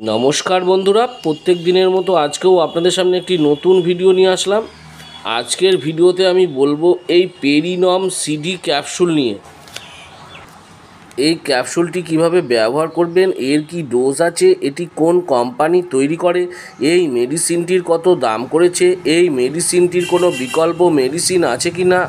নমস্কার বন্ধুরা, প্রত্যেক দিনের মতো আজকেও আপনাদের সামনে একটি নতুন ভিডিও নিয়ে আসলাম। আজকের ভিডিওতে আমি বলবো এই পেরিনম সিডি ক্যাপসুল নিয়ে। এই ক্যাপসুলটি কিভাবে ব্যবহার করবেন, এর কি ডোজ আছে, এটি কোন কোম্পানি তৈরি করে, এই মেডিসিনটির কত দাম করেছে, এই মেডিসিনটির কোনো বিকল্প মেডিসিন আছে কি না,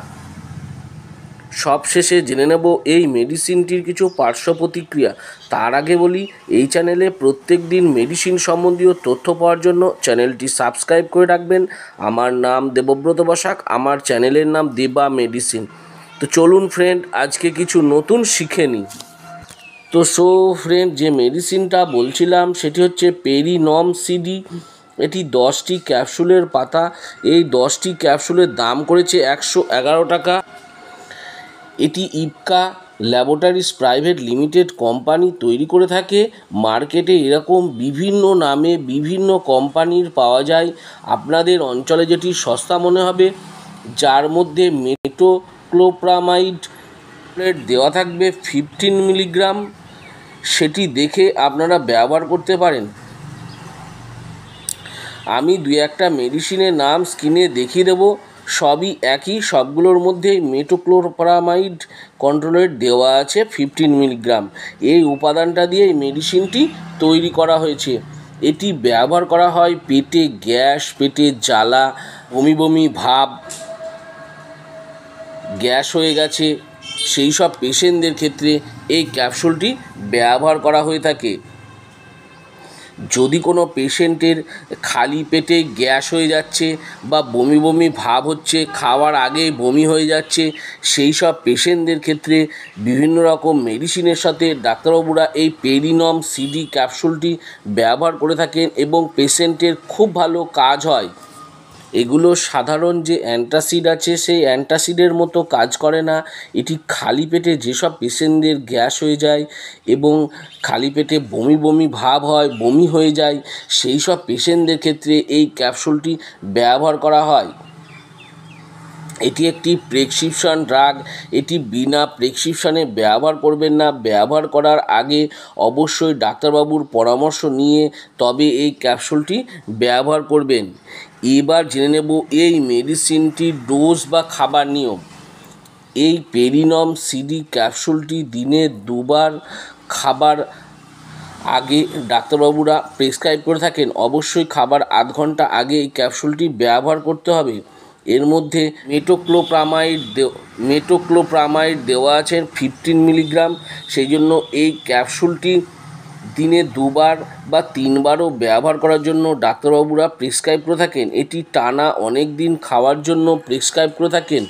সবশেষে জেনে নেব এই মেডিসিনটির কিছু পার্শ্ব প্রতিক্রিয়া। তার আগে বলি, এই চ্যানেলে প্রত্যেক দিন মেডিসিন সম্বন্ধীয় তথ্য পাওয়ার জন্য চ্যানেলটি সাবস্ক্রাইব করে রাখবেন। আমার নাম দেবব্রত বসাক, আমার চ্যানেলের নাম দেবা মেডিসিন। তো চলুন ফ্রেন্ড, আজকে কিছু নতুন শিখে নিই। তো ফ্রেন্ড, যে মেডিসিনটা বলছিলাম সেটি হচ্ছে পেরিনম সিডি। এটি 10টি ক্যাপসুলের পাতা। এই 10টি ক্যাপসুলের দাম করেছে 111 টাকা। এটি Ipca laboratories private limited company তৈরি করে থাকে। মার্কেটে এরকম বিভিন্ন নামে বিভিন্ন কোম্পানির পাওয়া যায়। আপনাদের অঞ্চলে যেটি সস্তা মনে হবে, যার মধ্যে মেটোক্লোপ্রামাইড দেওয়া থাকবে 15 মিলিগ্রাম, সেটি দেখে আপনারা ব্যবহার করতে পারেন। আমি দু একটা মেডিসিনের নাম স্ক্রিনে দেখিয়ে দেবো। সবই একই, সবগুলোর মধ্যেই মেটোক্লোপ্রামাইড কন্ট্রোলেট দেওয়া আছে 15 মিলিগ্রাম। এই উপাদানটা দিয়ে এই মেডিসিনটি তৈরি করা হয়েছে। এটি ব্যবহার করা হয় পেটে গ্যাস, পেটে জ্বালা, বমি বমি ভাব, গ্যাস হয়ে গেছে, সেই সব পেশেন্টদের ক্ষেত্রে এই ক্যাপসুলটি ব্যবহার করা হয়ে থাকে। যদি কোনো পেশেন্টের খালি পেটে গ্যাস হয়ে যাচ্ছে বা বমি বমি ভাব হচ্ছে, খাওয়ার আগে বমি হয়ে যাচ্ছে, সেই সব পেশেন্টদের ক্ষেত্রে বিভিন্ন রকম মেডিসিনের সাথে ডাক্তারবাবুরা এই পেরিনম সিডি ক্যাপসুলটি ব্যবহার করে থাকেন এবং পেশেন্টের খুব ভালো কাজ হয়। এগুলো সাধারণ যে অ্যান্টাসিড আছে সেই অ্যান্টাসিডের মতো কাজ করে না। এটি খালি পেটে যেসব পেশেন্টদের গ্যাস হয়ে যায় এবং খালি পেটে বমি বমি ভাব হয়, বমি হয়ে যায়, সেই সব পেশেন্টদের ক্ষেত্রে এই ক্যাপসুলটি ব্যবহার করা হয়। এটি একটি প্রেসক্রিপশন ড্রাগ। এটি বিনা প্রেসক্রিপশানে ব্যবহার করবেন না। ব্যবহার করার আগে অবশ্যই ডাক্তারবাবুর পরামর্শ নিয়ে তবে এই ক্যাপসুলটি ব্যবহার করবেন। এবার জেনে নেব এই মেডিসিনটির ডোজ বা খাবার নিয়ম। এই পেরিনম সিডি ক্যাপসুলটি দিনে 2 বার খাবার আগে ডাক্তারবাবুরা প্রেসক্রাইব করে থাকেন। অবশ্যই খাবার আধ ঘন্টা আগে এই ক্যাপসুলটি ব্যবহার করতে হবে। এর মধ্যে মেটোক্লোপ্রামাইড দেওয়া আছে 15 মিলিগ্রাম। সেই জন্য এই ক্যাপসুলটি দিনে 2 বার বা 3 বারও ব্যবহার করার জন্য ডাক্তারবাবুরা প্রেসক্রাইব করে থাকেন। এটি টানা অনেক দিন খাওয়ার জন্য প্রেসক্রাইব করে থাকেন।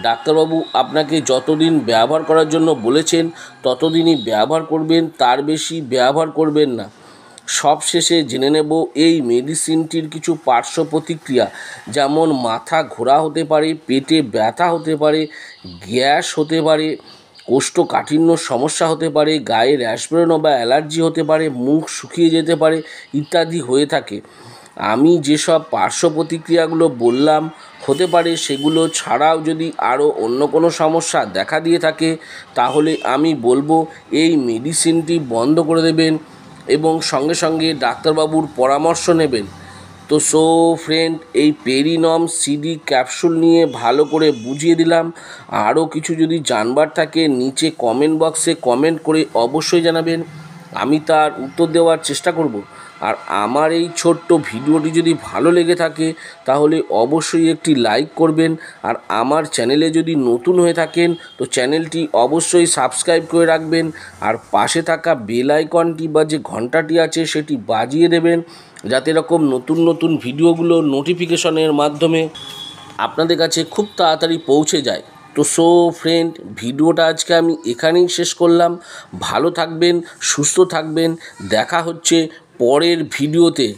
ডাক্তারবাবু আপনাকে যতদিন ব্যবহার করার জন্য বলেছেন ততদিনই ব্যবহার করবেন, তার বেশি ব্যবহার করবেন না। সবশেষে জেনে নেব এই মেডিসিনটির কিছু পার্শ্ব প্রতিক্রিয়া, যেমন মাথা ঘোরা হতে পারে, পেটে ব্যথা হতে পারে, গ্যাস হতে পারে, কোষ্ঠকাঠিন্য সমস্যা হতে পারে, গায়ে র্যাশ বেরোনো বা অ্যালার্জি হতে পারে, মুখ শুকিয়ে যেতে পারে ইত্যাদি হয়ে থাকে। আমি যেসব পার্শ্ব প্রতিক্রিয়াগুলো বললাম হতে পারে, সেগুলো ছাড়াও যদি আরও অন্য কোনো সমস্যা দেখা দিয়ে থাকে তাহলে আমি বলবো এই মেডিসিনটি বন্ধ করে দেবেন এবং সঙ্গে সঙ্গে ডাক্তারবাবুর পরামর্শ নেবেন। তো ফ্রেন্ড, এই পেরিনম সিডি ক্যাপসুল নিয়ে ভালো করে বুঝিয়ে দিলাম। আরও কিছু যদি জানবার থাকে নিচে কমেন্ট বক্সে কমেন্ট করে অবশ্যই জানাবেন, আমি তার উত্তর দেওয়ার চেষ্টা করব। আর আমার এই ছোট্ট ভিডিওটি যদি ভালো লেগে থাকে তাহলে অবশ্যই একটি লাইক করবেন। আর আমার চ্যানেলে যদি নতুন হয়ে থাকেন তো চ্যানেলটি অবশ্যই সাবস্ক্রাইব করে রাখবেন। আর পাশে থাকা বেল আইকনটি বা যে ঘন্টাটি আছে সেটি বাজিয়ে দেবেন, যাতে এরকম নতুন নতুন ভিডিওগুলো নোটিফিকেশনের মাধ্যমে আপনাদের কাছে খুব তাড়াতাড়ি পৌঁছে যায়। তো ফ্রেন্ড, ভিডিওটা আজকে আমি এখানেই শেষ করলাম। ভালো থাকবেন, সুস্থ থাকবেন, দেখা হচ্ছে পরের ভিডিওতে।